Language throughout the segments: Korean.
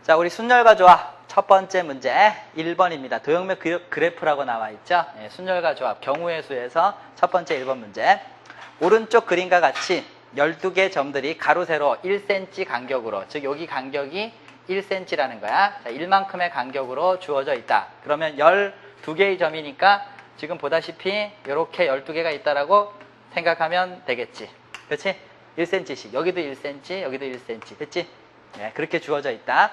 자, 우리 순열과 조합 첫 번째 문제 1번입니다. 도형몇 그래프라고 나와 있죠. 순열과 조합 경우의 수에서 첫 번째 1번 문제. 오른쪽 그림과 같이 12개 점들이 가로 세로 1cm 간격으로, 즉 여기 간격이 1cm라는 거야. 자, 1만큼의 간격으로 주어져 있다. 그러면 12개의 점이니까 지금 보다시피 이렇게 12개가 있다라고 생각하면 되겠지. 그렇지? 1cm씩. 여기도 1cm, 여기도 1cm. 됐지? 네, 그렇게 주어져 있다.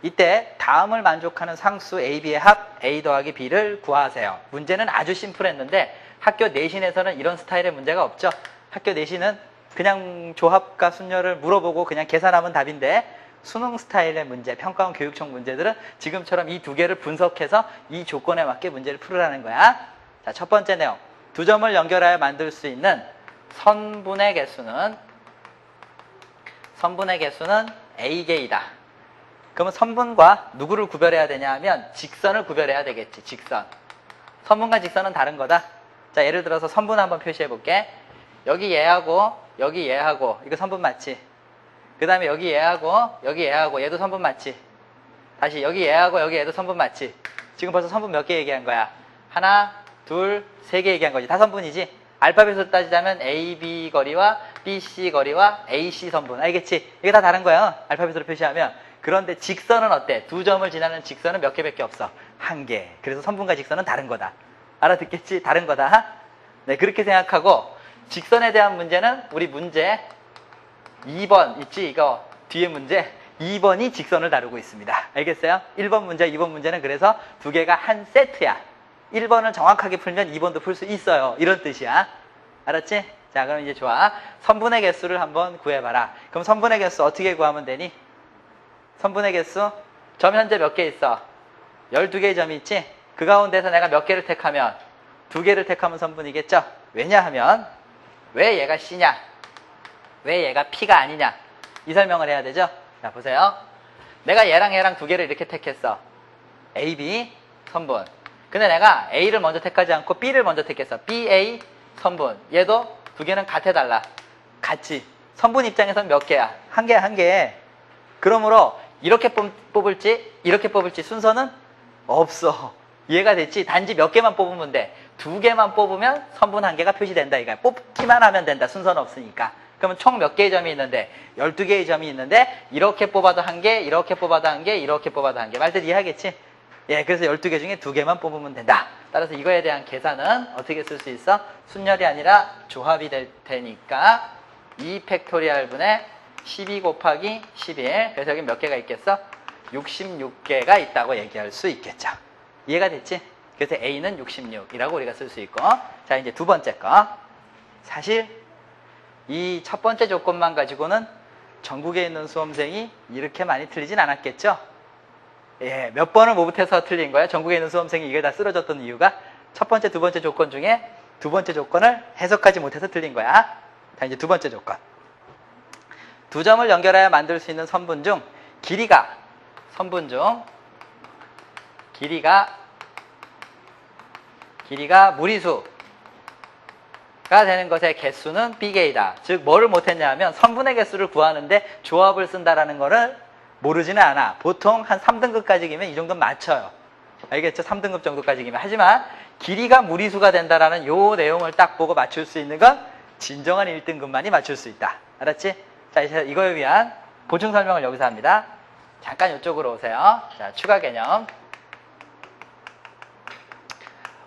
이때 다음을 만족하는 상수 AB의 합 A 더하기 B를 구하세요. 문제는 아주 심플했는데 학교 내신에서는 이런 스타일의 문제가 없죠. 학교 내신은 그냥 조합과 순열을 물어보고 그냥 계산하면 답인데, 수능 스타일의 문제, 평가원 교육청 문제들은 지금처럼 이 두 개를 분석해서 이 조건에 맞게 문제를 풀으라는 거야. 자, 첫 번째 내용. 두 점을 연결하여 만들 수 있는 선분의 개수는 A개이다. 그러면 선분과 누구를 구별해야 되냐 하면 직선을 구별해야 되겠지. 직선. 선분과 직선은 다른 거다. 자, 예를 들어서 선분 한번 표시해 볼게. 여기 얘하고 여기 얘하고 이거 선분 맞지? 그 다음에 여기 얘하고 여기 얘하고 얘도 선분 맞지? 다시 여기 얘하고 여기 얘도 선분 맞지? 지금 벌써 선분 몇 개 얘기한 거야? 하나, 둘, 세 개 얘기한 거지. 다 선분이지? 알파벳으로 따지자면 AB 거리와 BC 거리와 AC 선분. 알겠지? 이게 다 다른 거야. 알파벳으로 표시하면. 그런데 직선은 어때? 두 점을 지나는 직선은 몇 개밖에 없어? 한 개. 그래서 선분과 직선은 다른 거다. 알아듣겠지? 다른 거다. 네, 그렇게 생각하고 직선에 대한 문제는 우리 문제 2번 있지? 이거 뒤에 문제 2번이 직선을 다루고 있습니다. 알겠어요? 1번 문제, 2번 문제는 그래서 두 개가 한 세트야. 1번을 정확하게 풀면 2번도 풀 수 있어요. 이런 뜻이야. 알았지? 자, 그럼 이제 좋아. 선분의 개수를 한번 구해봐라. 그럼 선분의 개수 어떻게 구하면 되니? 선분의 개수? 점 현재 몇 개 있어? 12개의 점이 있지? 그 가운데서 내가 몇 개를 택하면? 2개를 택하면 선분이겠죠? 왜냐하면 왜 얘가 C냐? 왜 얘가 P가 아니냐? 이 설명을 해야 되죠? 자, 보세요. 내가 얘랑 2개를 이렇게 택했어. A, B 선분. 근데 내가 A를 먼저 택하지 않고 B를 먼저 택했어. B, A 선분. 얘도 2개는 같아달라. 같지? 선분 입장에서는 몇 개야? 한 개야, 한 개. 그러므로 이렇게 뽑을지 이렇게 뽑을지 순서는 없어. 이해가 됐지? 단지 몇 개만 뽑으면 돼. 2개만 뽑으면 선분 1개가 표시된다 이거야. 뽑기만 하면 된다. 순서는 없으니까. 그러면 총 몇 개의 점이 있는데? 12개의 점이 있는데 이렇게 뽑아도 1개, 이렇게 뽑아도 1개, 이렇게 뽑아도 1개. 말뜻 이해하겠지? 예, 그래서 12개 중에 2개만 뽑으면 된다. 따라서 이거에 대한 계산은 어떻게 쓸 수 있어? 순열이 아니라 조합이 될 테니까 2팩토리얼 분의 12 곱하기 11. 그래서 여기 몇 개가 있겠어? 66개가 있다고 얘기할 수 있겠죠. 이해가 됐지? 그래서 A는 66이라고 우리가 쓸 수 있고. 자, 이제 두 번째 거. 사실 이 첫 번째 조건만 가지고는 전국에 있는 수험생이 이렇게 많이 틀리진 않았겠죠? 예, 몇 번을 못해서 틀린 거야? 전국에 있는 수험생이 이게 다 쓰러졌던 이유가 첫 번째, 두 번째 조건 중에 두 번째 조건을 해석하지 못해서 틀린 거야. 자, 이제 두 번째 조건. 두 점을 연결하여 만들 수 있는 선분 중 길이가 무리수가 되는 것의 개수는 B개이다. 즉 뭐를 못했냐 하면 선분의 개수를 구하는데 조합을 쓴다라는 거를 모르지는 않아. 보통 한 3등급까지 기면 이 정도는 맞춰요. 알겠죠? 3등급 정도까지 기면. 하지만 길이가 무리수가 된다라는 요 내용을 딱 보고 맞출 수 있는 건 진정한 1등급만이 맞출 수 있다. 알았지? 자, 이제 이거에 위한 보충 설명을 여기서 합니다. 잠깐 이쪽으로 오세요. 자, 추가 개념.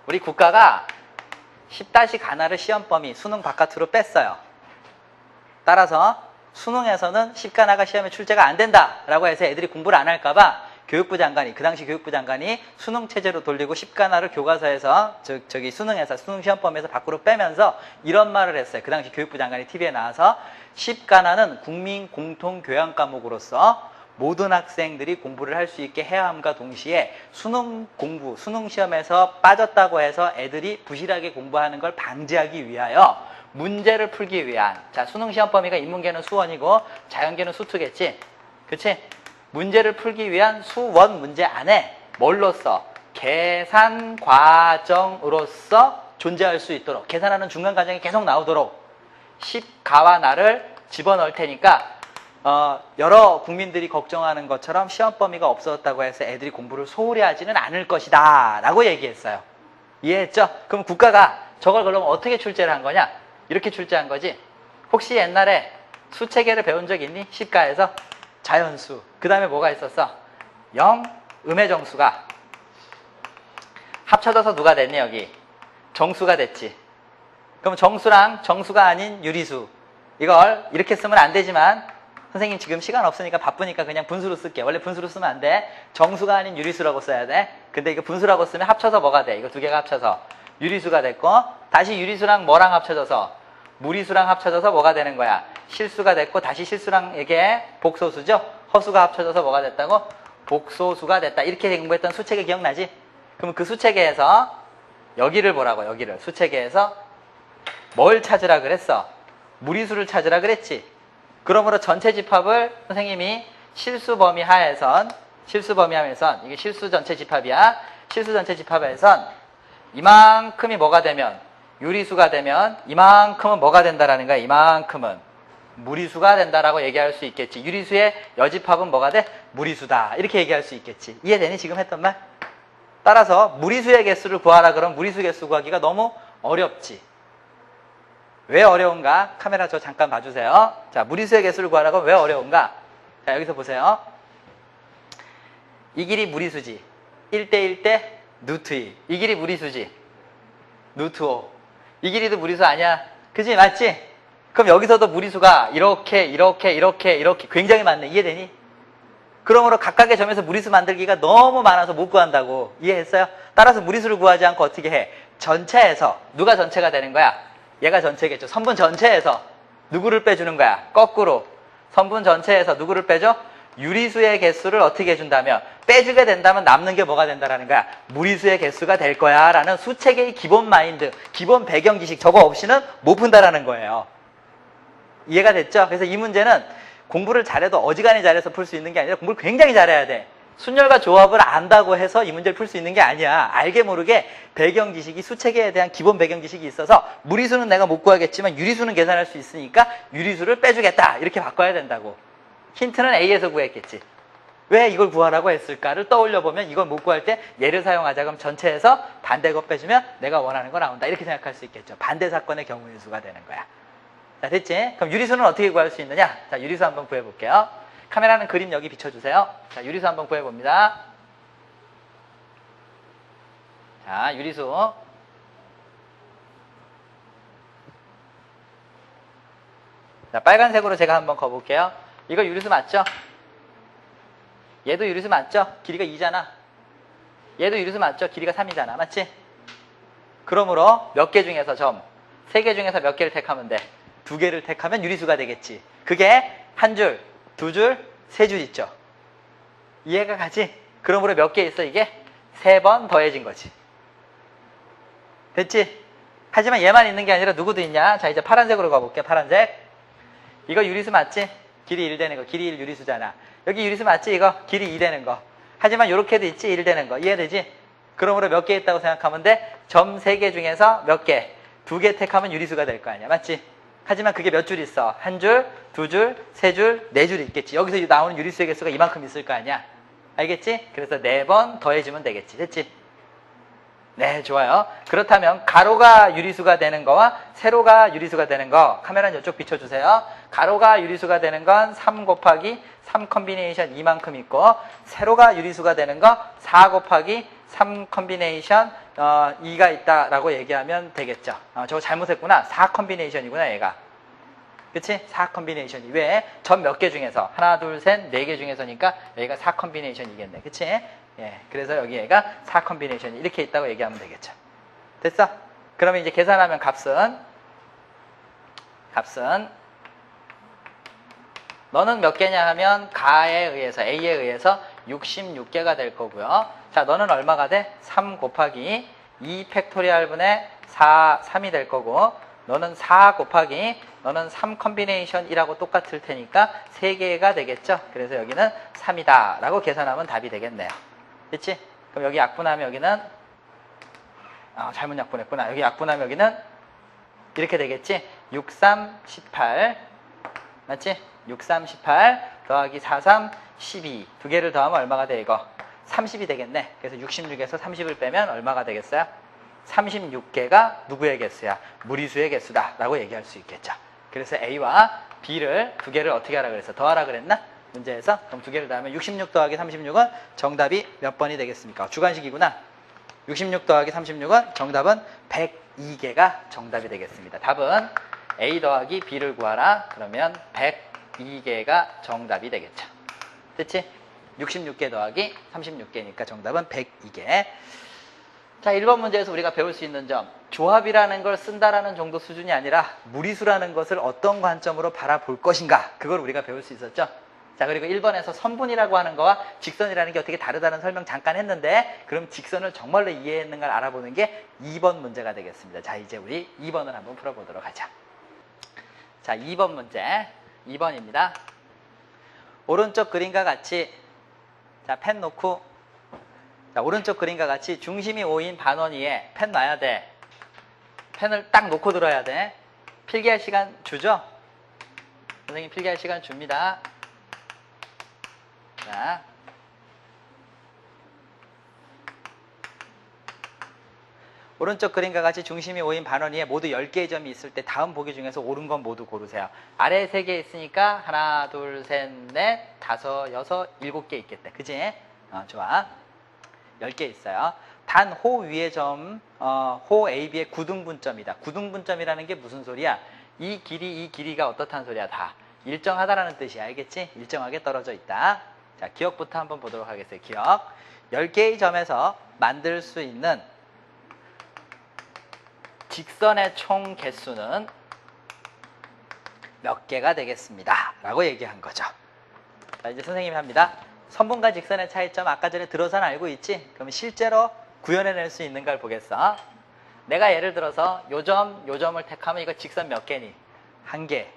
우리 국가가 10-, 가나를 시험 범위 수능 바깥으로 뺐어요. 따라서 수능에서는 10가나가 시험에 출제가 안 된다라고 해서 애들이 공부를 안 할까봐 교육부 장관이, 그 당시 교육부 장관이 수능 체제로 돌리고 10가나를 교과서에서, 저기 수능에서, 수능 시험 범위에서 밖으로 빼면서 이런 말을 했어요. 그 당시 교육부 장관이 TV에 나와서 10가나는 국민 공통 교양 과목으로서 모든 학생들이 공부를 할 수 있게 해야 함과 동시에 수능 공부, 수능 시험에서 빠졌다고 해서 애들이 부실하게 공부하는 걸 방지하기 위하여 문제를 풀기 위한, 자, 수능 시험 범위가 인문계는 수원이고 자연계는 수투겠지? 그치? 문제를 풀기 위한 수원 문제 안에 뭘로써? 계산 과정으로서 존재할 수 있도록, 계산하는 중간 과정이 계속 나오도록 10가와 나를 집어넣을 테니까 여러 국민들이 걱정하는 것처럼 시험 범위가 없어졌다고 해서 애들이 공부를 소홀히 하지는 않을 것이다 라고 얘기했어요. 이해했죠? 그럼 국가가 저걸 그러면 어떻게 출제를 한 거냐? 이렇게 출제한 거지. 혹시 옛날에 수체계를 배운 적 있니? 시가에서 자연수. 그 다음에 뭐가 있었어? 음의 정수가 합쳐져서 누가 됐니 여기? 정수가 됐지. 그럼 정수랑 정수가 아닌 유리수. 이걸 이렇게 쓰면 안 되지만 선생님 지금 시간 없으니까 바쁘니까 그냥 분수로 쓸게. 원래 분수로 쓰면 안 돼. 정수가 아닌 유리수라고 써야 돼. 근데 이거 분수라고 쓰면 합쳐서 뭐가 돼? 이거 두 개가 합쳐서 유리수가 됐고, 다시 유리수랑 뭐랑 합쳐져서? 무리수랑 합쳐져서 뭐가 되는 거야? 실수가 됐고, 다시 실수랑 이게 복소수죠? 허수가 합쳐져서 뭐가 됐다고? 복소수가 됐다. 이렇게 공부했던 수체계 기억나지? 그럼 그 수체계에서 여기를 보라고. 여기를 수체계에서 뭘 찾으라 그랬어? 무리수를 찾으라 그랬지. 그러므로 전체 집합을 선생님이 실수 범위 하에선 이게 실수 전체 집합이야. 실수 전체 집합에선 이만큼이 뭐가 되면 유리수가 되면 이만큼은 뭐가 된다라는 거야. 이만큼은 무리수가 된다라고 얘기할 수 있겠지. 유리수의 여집합은 뭐가 돼? 무리수다. 이렇게 얘기할 수 있겠지. 이해되니? 지금 했던 말? 따라서 무리수의 개수를 구하라 그러면 무리수 개수 구하기가 너무 어렵지. 왜 어려운가? 카메라 저 잠깐 봐주세요. 자, 무리수의 개수를 구하라고 왜 어려운가? 자, 여기서 보세요. 이 길이 무리수지. 1대1 대 루트 2. 이 길이 무리수지. 루트 5. 이 길이도 무리수 아니야? 그지? 맞지? 그럼 여기서도 무리수가 이렇게 굉장히 많네. 이해되니? 그러므로 각각의 점에서 무리수 만들기가 너무 많아서 못 구한다고. 이해했어요? 따라서 무리수를 구하지 않고 어떻게 해? 전체에서 누가 전체가 되는 거야? 얘가 전체겠죠. 선분 전체에서 누구를 빼주는 거야? 거꾸로. 선분 전체에서 누구를 빼줘? 유리수의 개수를 어떻게 해준다면? 빼주게 된다면 남는 게 뭐가 된다라는 거야? 무리수의 개수가 될 거야 라는 수체계의 기본 마인드, 기본 배경 지식 저거 없이는 못 푼다라는 거예요. 이해가 됐죠? 그래서 이 문제는 공부를 잘해도 어지간히 잘해서 풀 수 있는 게 아니라 공부를 굉장히 잘해야 돼. 순열과 조합을 안다고 해서 이 문제를 풀 수 있는 게 아니야. 알게 모르게 배경 지식이 수체계에 대한 기본 배경 지식이 있어서 무리수는 내가 못 구하겠지만 유리수는 계산할 수 있으니까 유리수를 빼주겠다. 이렇게 바꿔야 된다고. 힌트는 A에서 구했겠지. 왜 이걸 구하라고 했을까를 떠올려보면 이걸 못 구할 때 얘를 사용하자. 그럼 전체에서 반대거 빼주면 내가 원하는 거 나온다. 이렇게 생각할 수 있겠죠. 반대 사건의 경우의 수가 되는 거야. 자, 됐지? 그럼 유리수는 어떻게 구할 수 있느냐? 자, 유리수 한번 구해볼게요. 카메라는 그림 여기 비춰주세요. 자, 유리수 한번 구해봅니다. 자, 유리수. 자, 빨간색으로 제가 한번 거볼게요. 이거 유리수 맞죠? 얘도 유리수 맞죠? 길이가 2잖아. 얘도 유리수 맞죠? 길이가 3이잖아. 맞지? 그러므로 몇 개 중에서 3개 중에서 몇 개를 택하면 돼? 2개를 택하면 유리수가 되겠지. 그게 한 줄, 2줄, 3줄 있죠. 이해가 가지? 그러므로 몇 개 있어 이게? 3번 더해진 거지. 됐지? 하지만 얘만 있는 게 아니라 누구도 있냐? 자, 이제 파란색으로 가볼게. 파란색. 이거 유리수 맞지? 길이 1 되는 거. 길이 1 유리수잖아. 여기 유리수 맞지? 이거 길이 2 되는 거. 하지만 이렇게도 있지? 1 되는 거. 이해되지? 그러므로 몇 개 있다고 생각하면 돼? 점 3개 중에서 몇 개? 2개 택하면 유리수가 될 거 아니야. 맞지? 하지만 그게 몇 줄 있어? 한 줄, 2줄, 3줄, 4줄 있겠지. 여기서 나오는 유리수의 개수가 이만큼 있을 거 아니야. 알겠지? 그래서 4번 더해주면 되겠지. 됐지? 네, 좋아요. 그렇다면 가로가 유리수가 되는 거와 세로가 유리수가 되는 거, 카메라는 이쪽 비춰주세요. 가로가 유리수가 되는 건 3 곱하기 3 컨비네이션 이만큼 있고, 세로가 유리수가 되는 거 4 곱하기 3 컨비네이션 2가 있다라고 얘기하면 되겠죠. 저거 잘못했구나. 4 컨비네이션이구나 얘가. 그치? 4 컨비네이션이. 왜? 점 몇 개 중에서? 하나, 둘, 셋, 4개 중에서니까 여기가 4 컨비네이션이겠네. 그치? 예. 그래서 여기 얘가 4 컨비네이션이 이렇게 있다고 얘기하면 되겠죠. 됐어? 그러면 이제 계산하면 값은 너는 몇 개냐 하면 가에 의해서 A에 의해서 66개가 될 거고요. 자, 너는 얼마가 돼? 3 곱하기 2 팩토리얼 분의 3이 될 거고, 너는 4 곱하기 너는 3 컨비네이션이라고 똑같을 테니까 3개가 되겠죠. 그래서 여기는 3이다 라고 계산하면 답이 되겠네요. 됐지? 그럼 여기 약분하면 여기는 잘못 약분했구나. 여기 약분하면 여기는 이렇게 되겠지? 6, 3, 18 맞지? 6, 3, 18 더하기 4, 3, 12. 두 개를 더하면 얼마가 돼 이거? 30이 되겠네. 그래서 66에서 30을 빼면 얼마가 되겠어요? 36개가 누구의 개수야? 무리수의 개수다 라고 얘기할 수 있겠죠. 그래서 A와 B를 두 개를 어떻게 하라 그랬어? 더하라 그랬나? 문제에서. 그럼 두 개를 더하면 66 더하기 36은 정답이 몇 번이 되겠습니까? 주관식이구나. 66 더하기 36은 정답은 102개가 정답이 되겠습니다. 답은 A 더하기 B를 구하라. 그러면 102개가 정답이 되겠죠. 됐지? 66개 더하기 36개니까 정답은 102개. 자, 1번 문제에서 우리가 배울 수 있는 점, 조합이라는 걸 쓴다라는 정도 수준이 아니라 무리수라는 것을 어떤 관점으로 바라볼 것인가, 그걸 우리가 배울 수 있었죠. 자, 그리고 1번에서 선분이라고 하는 거와 직선이라는 게 어떻게 다르다는 설명 잠깐 했는데, 그럼 직선을 정말로 이해했는가를 알아보는 게 2번 문제가 되겠습니다. 자, 이제 우리 2번을 한번 풀어보도록 하자. 자, 2번 문제 2번입니다. 오른쪽 그림과 같이, 자, 펜 놓고, 자, 오른쪽 그림과 같이 중심이 5인 반원위에 펜 놔야 돼. 펜을 딱 놓고 들어야 돼. 필기할 시간 주죠? 선생님 필기할 시간 줍니다. 자, 오른쪽 그림과 같이 중심이 5인 반원위에 모두 10개의 점이 있을 때 다음 보기 중에서 옳은 건 모두 고르세요. 아래에 3개 있으니까 하나, 둘, 셋, 넷, 다섯, 여섯, 7개 있겠다. 그지? 좋아. 10개 있어요. 단 호 위의 점, 호 AB의 구등분점이다. 구등분점이라는 게 무슨 소리야? 이 길이가 어떻다는 소리야? 다 일정하다라는 뜻이야. 알겠지? 일정하게 떨어져 있다. 자, 기억부터 한번 보도록 하겠어요. 기억. 10개의 점에서 만들 수 있는 직선의 총 개수는 몇 개가 되겠습니다. 라고 얘기한 거죠. 자, 이제 선생님이 합니다. 선분과 직선의 차이점 아까 전에 들어서는 알고 있지? 그럼 실제로 구현해낼 수 있는 걸 보겠어. 내가 예를 들어서 요 점을 택하면 이거 직선 몇 개니? 1개.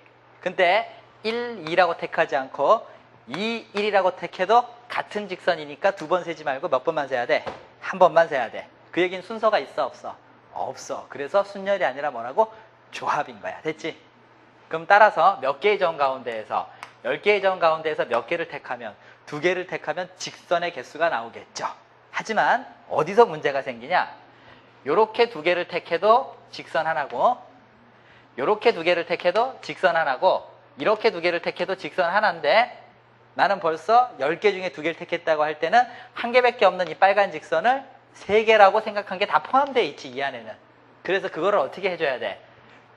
근데 1, 2라고 택하지 않고 2, 1이라고 택해도 같은 직선이니까 두 번 세지 말고 몇 번만 세야 돼? 한 번만 세야 돼. 그 얘기는 순서가 있어 없어? 없어. 그래서 순열이 아니라 뭐라고? 조합인 거야. 됐지? 그럼 따라서 몇 개의 점 가운데에서 10개의 점 가운데에서 몇 개를 택하면 2개를 택하면 직선의 개수가 나오겠죠. 하지만 어디서 문제가 생기냐? 요렇게 2개를 택해도 직선 하나고, 요렇게 2개를 택해도 직선 하나고, 이렇게 2개를 택해도 직선 하나인데, 나는 벌써 10개 중에 2개를 택했다고 할 때는 1개밖에 없는 이 빨간 직선을 3개라고 생각한 게 다 포함되어 있지, 이 안에는. 그래서 그거를 어떻게 해줘야 돼?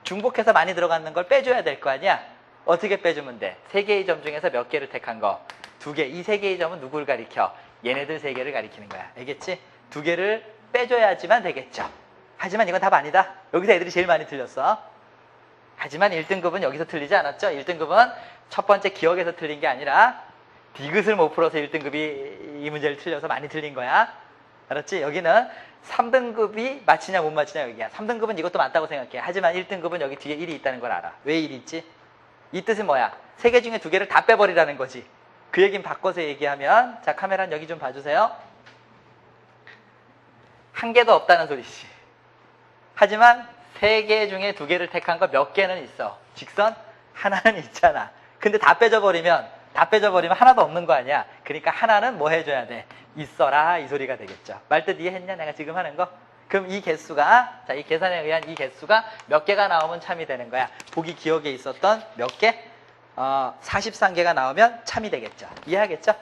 중복해서 많이 들어가는 걸 빼줘야 될 거 아니야? 어떻게 빼주면 돼? 3개의 점 중에서 몇 개를 택한 거? 2개. 이 3개의 점은 누굴 가리켜? 얘네들 3개를 가리키는 거야. 알겠지? 2개를 빼줘야지만 되겠죠. 하지만 이건 답 아니다. 여기서 애들이 제일 많이 틀렸어. 하지만 1등급은 여기서 틀리지 않았죠? 1등급은 첫 번째 기억에서 틀린 게 아니라 디귿을 못 풀어서 1등급이 이 문제를 틀려서 많이 틀린 거야. 알았지? 여기는 3등급이 맞히냐 못 맞히냐 여기야. 3등급은 이것도 맞다고 생각해. 하지만 1등급은 여기 뒤에 1이 있다는 걸 알아. 왜 1이 있지? 이 뜻은 뭐야? 3개 중에 2개를 다 빼버리라는 거지. 그 얘기는 바꿔서 얘기하면, 자, 카메라는 여기 좀 봐주세요. 1개도 없다는 소리지. 하지만 3개 중에 2개를 택한 거 몇 개는 있어? 직선? 하나는 있잖아. 근데 다 빼줘버리면 하나도 없는 거 아니야. 그러니까 하나는 뭐 해줘야 돼? 있어라, 이 소리가 되겠죠. 말뜻 이해했냐? 내가 지금 하는 거? 그럼 이 개수가, 자, 이 계산에 의한 이 개수가 몇 개가 나오면 참이 되는 거야? 보기 기억에 있었던 몇 개? 43개가 나오면 참이 되겠죠. 이해하겠죠?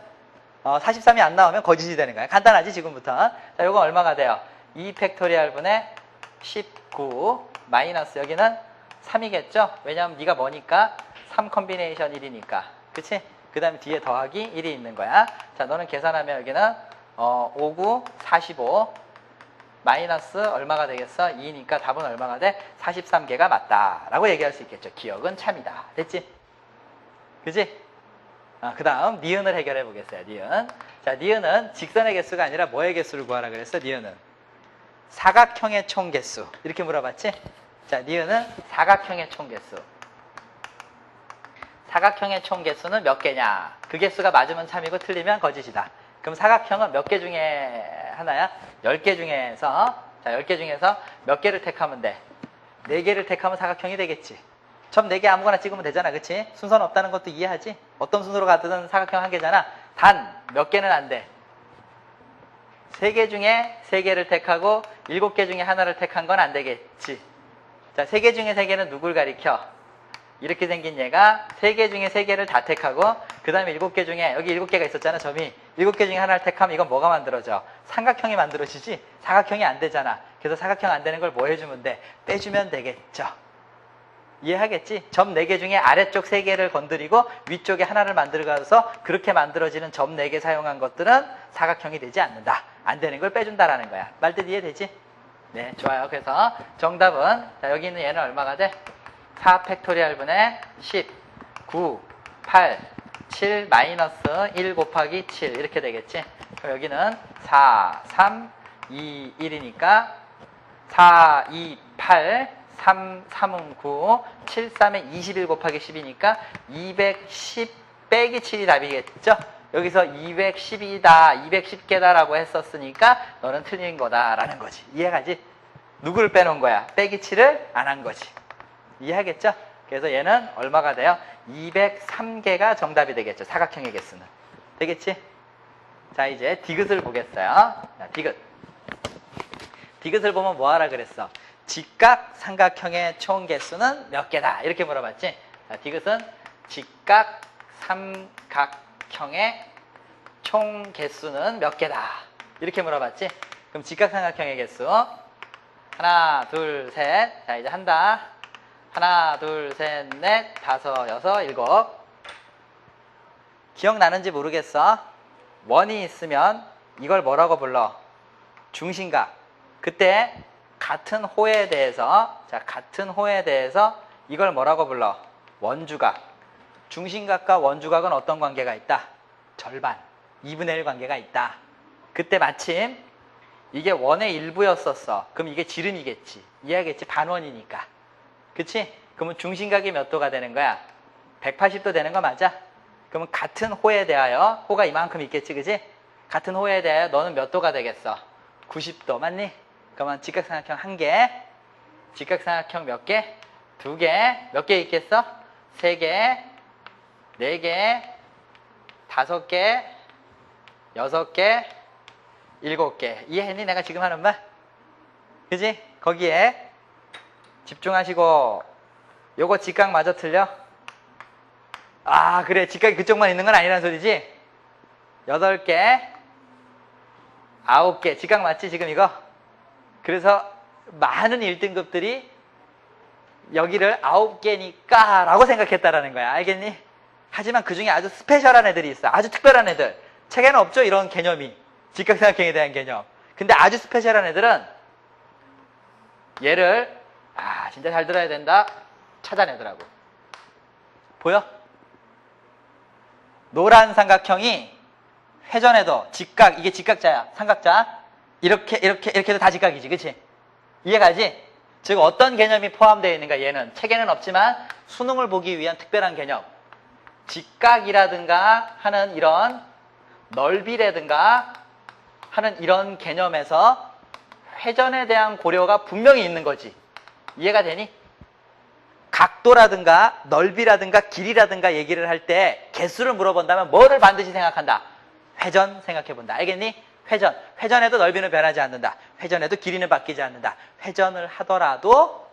43이 안 나오면 거짓이 되는 거야. 간단하지, 지금부터. 자, 요거 얼마가 돼요? 2 팩토리얼 분의 19 마이너스 여기는 3이겠죠? 왜냐하면 네가 뭐니까? 3 컨비네이션 1이니까. 그치? 그 다음에 뒤에 더하기 1이 있는 거야. 자, 너는 계산하면 여기는 5, 9, 45 마이너스 얼마가 되겠어? 2니까 답은 얼마가 돼? 43개가 맞다 라고 얘기할 수 있겠죠. 기억은 참이다. 됐지? 그지? 그 다음 니은을 해결해 보겠어요. 니은. 자, 니은은 직선의 개수가 아니라 뭐의 개수를 구하라 그랬어? 니은은 사각형의 총 개수. 이렇게 물어봤지? 자, 니은은 사각형의 총 개수. 사각형의 총 개수는 몇 개냐? 그 개수가 맞으면 참이고 틀리면 거짓이다. 그럼 사각형은 몇 개 중에 하나야? 10개 중에서, 자, 10개 중에서 몇 개를 택하면 돼? 4개를 택하면 사각형이 되겠지. 점 4개 아무거나 찍으면 되잖아. 그치? 순서는 없다는 것도 이해하지? 어떤 순서로 가든 사각형 한 개잖아. 단 몇 개는 안 돼. 3개 중에 3개를 택하고 7개 중에 하나를 택한 건 안 되겠지. 자, 3개 중에 3개는 누굴 가리켜? 이렇게 생긴 얘가 3개 중에 3개를 다 택하고 그 다음에 7개 중에 여기 7개가 있었잖아. 점이 7개 중에 하나를 택하면 이건 뭐가 만들어져? 삼각형이 만들어지지 사각형이 안 되잖아. 그래서 사각형 안 되는 걸 뭐 해주면 돼? 빼주면 되겠죠. 이해하겠지? 점 4개 중에 아래쪽 3개를 건드리고 위쪽에 하나를 만들어가서 그렇게 만들어지는 점 4개 사용한 것들은 사각형이 되지 않는다. 안 되는 걸 빼준다라는 거야. 말뜻 이해되지? 네, 좋아요. 그래서 정답은 자, 여기 있는 얘는 얼마가 돼? 4 팩토리얼 분의 10, 9, 8, 7 마이너스 1 곱하기 7 이렇게 되겠지? 그럼 여기는 4, 3, 2, 1이니까 4, 2, 8, 3, 3은 9, 7, 3에 21 곱하기 10이니까 210 빼기 7이 답이겠죠? 여기서 210이다, 210개다 라고 했었으니까 너는 틀린 거다라는 거지. 이해가지? 누구를 빼놓은 거야? 빼기 7을 안 한 거지. 이해하겠죠? 그래서 얘는 얼마가 돼요? 203개가 정답이 되겠죠. 사각형의 개수는. 되겠지? 자, 이제 디귿을 보겠어요. 자, 디귿. 디귿을 보면 뭐 하라 그랬어? 직각 삼각형의 총 개수는 몇 개다? 이렇게 물어봤지? 자, 디귿은 직각 삼각형의 총 개수는 몇 개다? 이렇게 물어봤지? 그럼 직각 삼각형의 개수 하나, 둘, 셋. 자, 이제 한다. 하나, 둘, 셋, 넷, 다섯, 여섯, 일곱. 기억나는지 모르겠어. 원이 있으면 이걸 뭐라고 불러? 중심각. 그때 같은 호에 대해서, 자, 같은 호에 대해서 이걸 뭐라고 불러? 원주각. 중심각과 원주각은 어떤 관계가 있다? 절반, 2분의 1 관계가 있다. 그때 마침 이게 원의 일부였었어. 그럼 이게 지름이겠지. 이해하겠지? 반원이니까. 그치? 그러면 중심각이 몇 도가 되는 거야? 180도 되는 거 맞아? 그러면 같은 호에 대하여, 호가 이만큼 있겠지, 그치? 같은 호에 대하여 너는 몇 도가 되겠어? 90도, 맞니? 그러면 직각삼각형 한 개, 직각삼각형 몇 개? 2개, 몇 개 있겠어? 3개, 4개, 5개, 6개, 7개. 이해했니? 내가 지금 하는 말? 그지? 거기에 집중하시고, 요거 직각 마저 틀려? 아, 그래. 직각이 그쪽만 있는 건 아니란 소리지? 8개, 9개. 직각 맞지? 지금 이거? 그래서 많은 1등급들이 여기를 9개니까 라고 생각했다라는 거야. 알겠니? 하지만 그 중에 아주 스페셜한 애들이 있어. 아주 특별한 애들. 책에는 없죠? 이런 개념이. 직각삼각형에 대한 개념. 근데 아주 스페셜한 애들은 얘를 진짜 잘 들어야 된다. 찾아내더라고. 보여? 노란 삼각형이 회전해도 직각, 이게 직각자야. 삼각자. 이렇게 해도 다 직각이지. 그치? 이해가지? 즉 어떤 개념이 포함되어 있는가? 얘는 책에는 없지만 수능을 보기 위한 특별한 개념. 직각이라든가 하는 이런 넓이라든가 하는 이런 개념에서 회전에 대한 고려가 분명히 있는 거지. 이해가 되니? 각도라든가 넓이라든가 길이라든가 얘기를 할 때 개수를 물어본다면 뭐를 반드시 생각한다? 회전 생각해본다. 알겠니? 회전. 회전해도 넓이는 변하지 않는다. 회전해도 길이는 바뀌지 않는다. 회전을 하더라도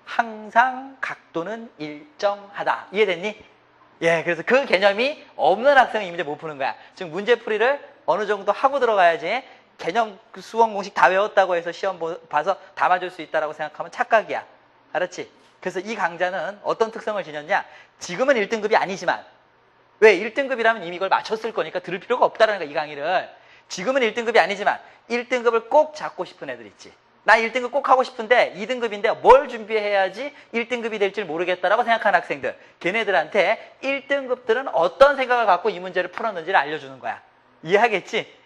항상 각도는 일정하다. 이해됐니? 예, 그래서 그 개념이 없는 학생은 이 문제 못 푸는 거야. 즉 문제풀이를 어느 정도 하고 들어가야지 개념 수원 공식 다 외웠다고 해서 시험 봐서 다 맞을 수 있다고 생각하면 착각이야. 알았지? 그래서 이 강좌는 어떤 특성을 지녔냐? 지금은 1등급이 아니지만 왜? 1등급이라면 이미 이걸 맞췄을 거니까 들을 필요가 없다는 거야, 이 강의를. 지금은 1등급이 아니지만 1등급을 꼭 잡고 싶은 애들 있지. 나 1등급 꼭 하고 싶은데 2등급인데 뭘 준비해야지 1등급이 될지 모르겠다라고 생각하는 학생들. 걔네들한테 1등급들은 어떤 생각을 갖고 이 문제를 풀었는지를 알려주는 거야. 이해하겠지?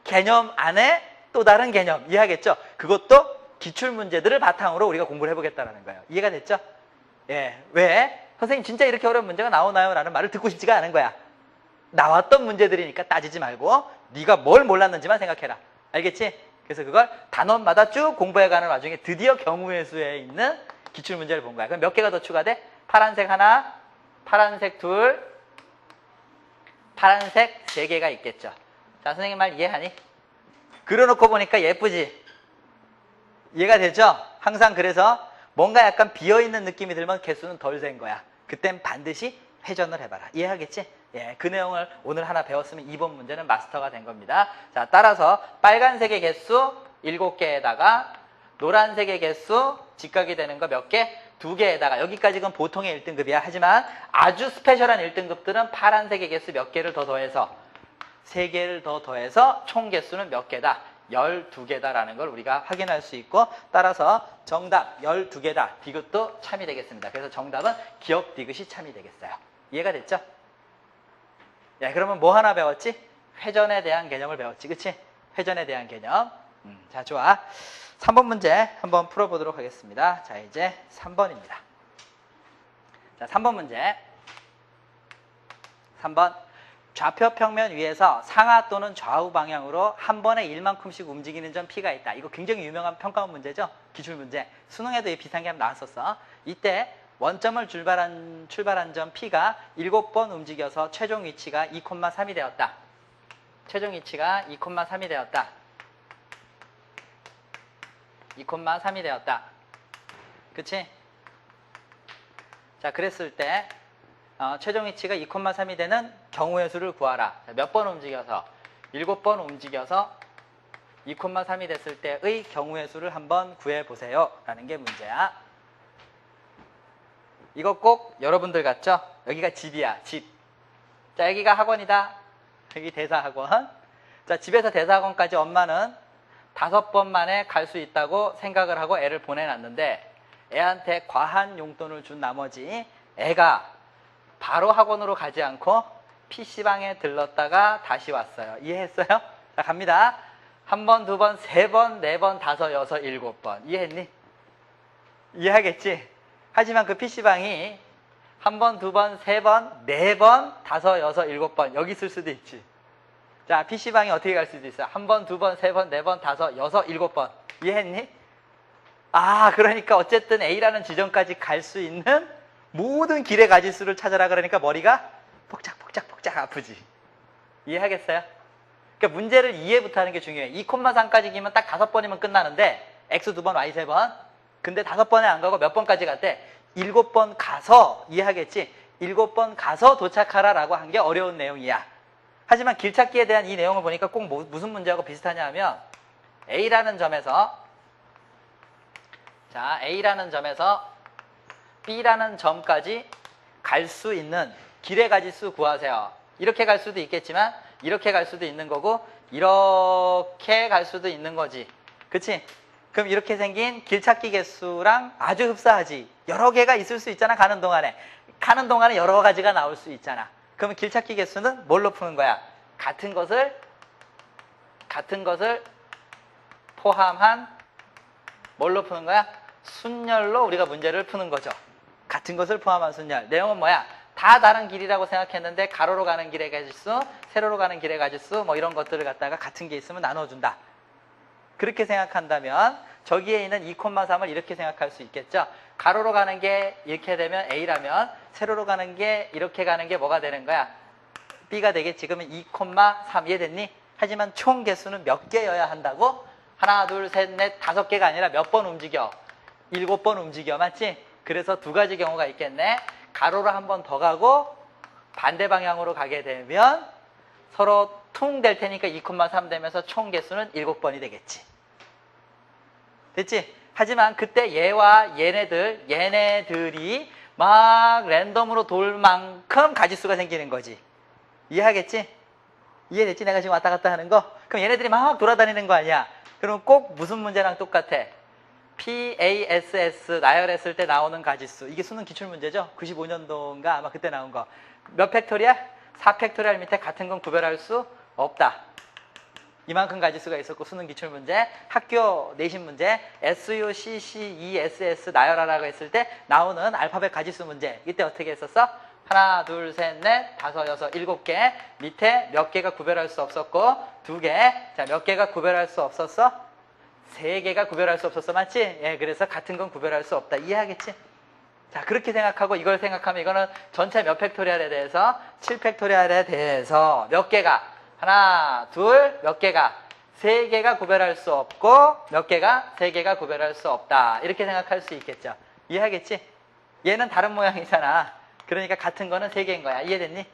개념 안에 또 다른 개념. 이해하겠죠? 그것도 기출문제들을 바탕으로 우리가 공부를 해보겠다는 거예요. 이해가 됐죠? 예. 왜? 선생님 진짜 이렇게 어려운 문제가 나오나요? 라는 말을 듣고 싶지가 않은 거야. 나왔던 문제들이니까 따지지 말고 네가 뭘 몰랐는지만 생각해라. 알겠지? 그래서 그걸 단원마다 쭉 공부해가는 와중에 드디어 경우의 수에 있는 기출문제를 본 거야. 그럼 몇 개가 더 추가돼? 파란색 하나, 파란색 둘, 파란색 세 개가 있겠죠. 자, 선생님 말 이해하니? 그려놓고 보니까 예쁘지? 이해가 되죠? 항상 그래서 뭔가 약간 비어있는 느낌이 들면 개수는 덜 센 거야. 그땐 반드시 회전을 해봐라. 이해하겠지? 예, 그 내용을 오늘 하나 배웠으면 이번 문제는 마스터가 된 겁니다. 자, 따라서 빨간색의 개수 7개에다가 노란색의 개수 직각이 되는 거 몇 개? 2개에다가 여기까지는 보통의 1등급이야. 하지만 아주 스페셜한 1등급들은 파란색의 개수 몇 개를 더 더해서 3개를 더 더해서 총 개수는 몇 개다? 12개다라는 걸 우리가 확인할 수 있고 따라서 정답 12개다. 디귿도 참이 되겠습니다. 그래서 정답은 기억 디귿이 참이 되겠어요. 이해가 됐죠? 야, 그러면 뭐 하나 배웠지? 회전에 대한 개념을 배웠지. 그치? 회전에 대한 개념. 자, 좋아. 3번 문제 한번 풀어보도록 하겠습니다. 자, 이제 3번입니다. 자, 3번 문제. 3번. 좌표 평면 위에서 상하 또는 좌우 방향으로 한 번에 1만큼씩 움직이는 점 P가 있다. 이거 굉장히 유명한 평가원 문제죠? 기출문제. 수능에도 비슷한 게 한번 나왔었어. 이때 원점을 출발한 점 P가 7번 움직여서 최종 위치가 2,3이 되었다. 최종 위치가 2,3이 되었다. 2,3이 되었다. 그치? 자, 그랬을 때 최종 위치가 2,3이 되는 경우의 수를 구하라. 몇 번 움직여서? 7번 움직여서 2,3이 됐을 때의 경우의 수를 한번 구해보세요. 라는 게 문제야. 이거 꼭 여러분들 같죠? 여기가 집이야, 집. 자, 여기가 학원이다. 여기 대사학원. 자, 집에서 대사학원까지 엄마는 5번 만에 갈 수 있다고 생각을 하고 애를 보내놨는데 애한테 과한 용돈을 준 나머지 애가 바로 학원으로 가지 않고 PC방에 들렀다가 다시 왔어요. 이해했어요? 자, 갑니다. 1번, 2번, 3번, 4번, 5, 6, 7번. 이해했니? 이해하겠지? 하지만 그 PC방이 1번, 2번, 3번, 4번, 5, 6, 7번 여기 있을 수도 있지. 자, PC방이 어떻게 갈 수도 있어요? 1번, 2번, 3번, 4번, 5, 6, 7번. 이해했니? 아, 그러니까 어쨌든 A라는 지점까지 갈 수 있는 모든 길의 가짓수를 찾아라 그러니까 머리가 폭작 아프지. 이해하겠어요? 그러니까 문제를 이해부터 하는 게 중요해. 2,3까지 기면 딱 5번이면 끝나는데 X 2번, Y 3번. 근데 5번에 안 가고 몇 번까지 갔대? 7번 가서, 이해하겠지? 7번 가서 도착하라 라고 한 게 어려운 내용이야. 하지만 길찾기에 대한 이 내용을 보니까 꼭 무슨 문제하고 비슷하냐 하면 A라는 점에서 자, A라는 점에서 B라는 점까지 갈 수 있는 길의 가짓수 구하세요. 이렇게 갈 수도 있겠지만 이렇게 갈 수도 있는 거고 이렇게 갈 수도 있는 거지. 그치? 그럼 이렇게 생긴 길찾기 개수랑 아주 흡사하지. 여러 개가 있을 수 있잖아. 가는 동안에 여러 가지가 나올 수 있잖아. 그러면 길찾기 개수는 뭘로 푸는 거야? 같은 것을 포함한 뭘로 푸는 거야? 순열로 우리가 문제를 푸는 거죠. 같은 것을 포함한 순열. 내용은 뭐야? 다 다른 길이라고 생각했는데 가로로 가는 길의 가짓수, 세로로 가는 길의 가짓수 뭐 이런 것들을 갖다가 같은 게 있으면 나눠준다. 그렇게 생각한다면 저기에 있는 2,3을 이렇게 생각할 수 있겠죠. 가로로 가는 게 이렇게 되면 A라면 세로로 가는 게 이렇게 가는 게 뭐가 되는 거야? B가 되겠지. 그러면 2,3 이해됐니? 하지만 총 개수는 몇 개여야 한다고? 하나, 둘, 셋, 넷, 5개가 아니라 몇 번 움직여? 7번 움직여. 맞지? 그래서 두 가지 경우가 있겠네. 가로로 한 번 더 가고 반대 방향으로 가게 되면 서로 퉁 될 테니까 2,3 되면서 총 개수는 7번이 되겠지. 됐지? 하지만 그때 얘와 얘네들이 막 랜덤으로 돌 만큼 가짓수가 생기는 거지. 이해하겠지? 이해됐지? 내가 지금 왔다 갔다 하는 거? 그럼 얘네들이 막 돌아다니는 거 아니야? 그럼 꼭 무슨 문제랑 똑같아? PASS 나열했을 때 나오는 가짓수. 이게 수능 기출문제죠? 95년도인가 아마 그때 나온 거. 몇 팩토리얼? 4팩토리얼 밑에 같은 건 구별할 수 없다. 이만큼 가짓수가 있었고 수능 기출문제, 학교 내신 문제, SU, CC, ESS 나열하라고 했을 때 나오는 알파벳 가짓수 문제. 이때 어떻게 했었어? 하나, 둘, 셋, 넷, 5, 6, 7개. 밑에 몇 개가 구별할 수 없었고 2개. 자, 몇 개가 구별할 수 없었어? 3개가 구별할 수 없었어. 맞지? 예, 그래서 같은 건 구별할 수 없다. 이해하겠지? 자, 그렇게 생각하고 이걸 생각하면 이거는 전체 몇 팩토리얼에 대해서 7팩토리얼에 대해서 몇 개가 하나, 둘, 몇 개가 세 개가 구별할 수 없고 몇 개가 세 개가 구별할 수 없다. 이렇게 생각할 수 있겠죠. 이해하겠지? 얘는 다른 모양이잖아. 그러니까 같은 거는 세 개인 거야. 이해됐니?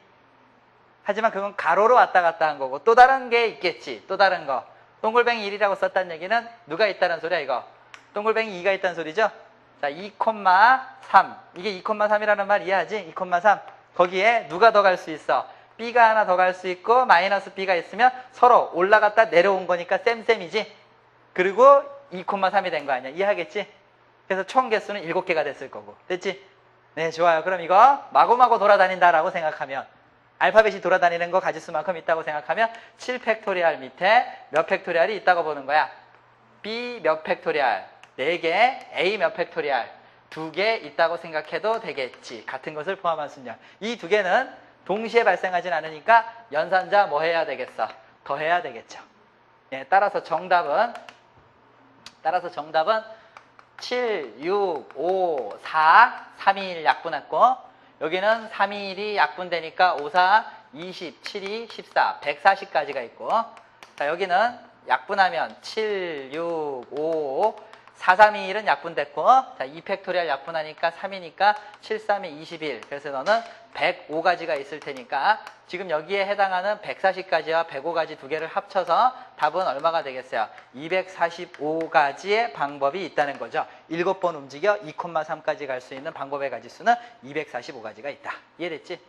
하지만 그건 가로로 왔다 갔다 한 거고 또 다른 게 있겠지. 또 다른 거. 동글뱅이 1이라고 썼다는 얘기는 누가 있다는 소리야 이거. 동글뱅이 2가 있다는 소리죠. 자, 2,3. 이게 2,3이라는 말 이해하지? 2,3. 거기에 누가 더 갈 수 있어? B가 하나 더 갈 수 있고 마이너스 B가 있으면 서로 올라갔다 내려온 거니까 쌤쌤이지. 그리고 2,3이 된 거 아니야. 이해하겠지? 그래서 총 개수는 7개가 됐을 거고. 됐지? 네, 좋아요. 그럼 이거 마구마구 돌아다닌다라고 생각하면 알파벳이 돌아다니는 거 가지수만큼 있다고 생각하면 7팩토리얼 밑에 몇 팩토리얼이 있다고 보는 거야. B 몇 팩토리얼, 4개, A 몇 팩토리얼, 2개 있다고 생각해도 되겠지. 같은 것을 포함한 순열. 이 두 개는 동시에 발생하진 않으니까 연산자 뭐 해야 되겠어? 더해야 되겠죠. 예, 따라서 정답은 7, 6, 5, 4, 3, 2, 1 약분했고 여기는 3, 2, 1이 약분되니까 5, 4, 20, 7, 2, 14, 140까지가 있고 자 여기는 약분하면 7, 6, 5, 4, 3, 2, 1은 약분됐고 자 2팩토리얼 약분하니까 3이니까 7, 3이 21 그래서 너는 105가지가 있을 테니까 지금 여기에 해당하는 140가지와 105가지 두 개를 합쳐서 답은 얼마가 되겠어요? 245가지의 방법이 있다는 거죠. 7번 움직여 2,3까지 갈 수 있는 방법의 가지수는 245가지가 있다. 이해됐지?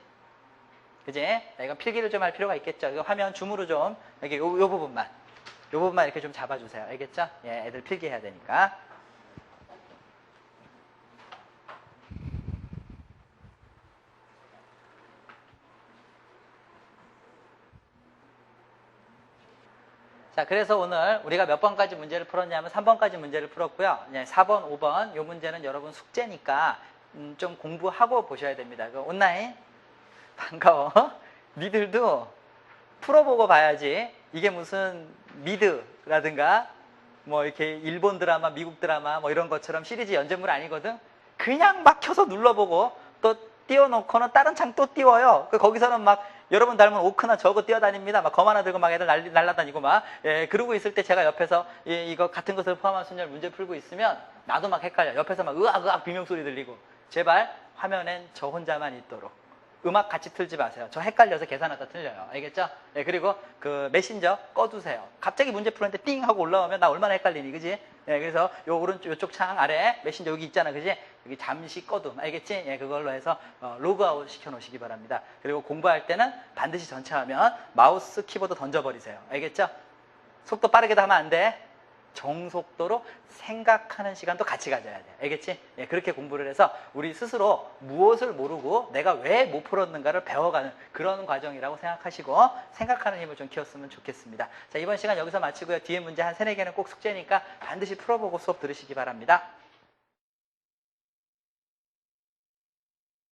그지? 이건 필기를 좀 할 필요가 있겠죠. 이거 화면 줌으로 좀 여기 요 부분만 이렇게 좀 잡아주세요. 알겠죠? 예, 애들 필기해야 되니까. 자, 그래서 오늘 우리가 몇 번까지 문제를 풀었냐면 3번까지 문제를 풀었고요. 4번, 5번 이 문제는 여러분 숙제니까 좀 공부하고 보셔야 됩니다. 온라인 반가워. 니들도 풀어보고 봐야지. 이게 무슨 미드라든가 뭐 이렇게 일본 드라마, 미국 드라마 뭐 이런 것처럼 시리즈 연재물 아니거든. 그냥 막 켜서 눌러보고 또 띄워놓고는 다른 창 또 띄워요. 거기서는 막 여러분 닮은 오크나 저거 뛰어다닙니다. 막 검 하나 들고 막 애들 날라다니고 막. 예, 그러고 있을 때 제가 옆에서 이거 같은 것을 포함한 순열 문제 풀고 있으면 나도 막 헷갈려. 옆에서 막 으악으악 비명소리 들리고. 제발 화면엔 저 혼자만 있도록. 음악 같이 틀지 마세요. 저 헷갈려서 계산하다 틀려요. 알겠죠? 예, 그리고 그 메신저 꺼두세요. 갑자기 문제 풀었는데 띵 하고 올라오면 나 얼마나 헷갈리니, 그지? 예, 그래서 요 오른쪽, 요쪽 창 아래 메신저 여기 있잖아, 그지? 여기 잠시 꺼둠. 알겠지? 예, 그걸로 해서 로그아웃 시켜 놓으시기 바랍니다. 그리고 공부할 때는 반드시 전체 화면 마우스 키보드 던져버리세요. 알겠죠? 속도 빠르게도 하면 안 돼. 정속도로 생각하는 시간도 같이 가져야 돼. 알겠지? 예, 그렇게 공부를 해서 우리 스스로 무엇을 모르고 내가 왜 못 풀었는가를 배워가는 그런 과정이라고 생각하시고 생각하는 힘을 좀 키웠으면 좋겠습니다. 자, 이번 시간 여기서 마치고요. 뒤에 문제 한 3, 4개는 꼭 숙제니까 반드시 풀어보고 수업 들으시기 바랍니다.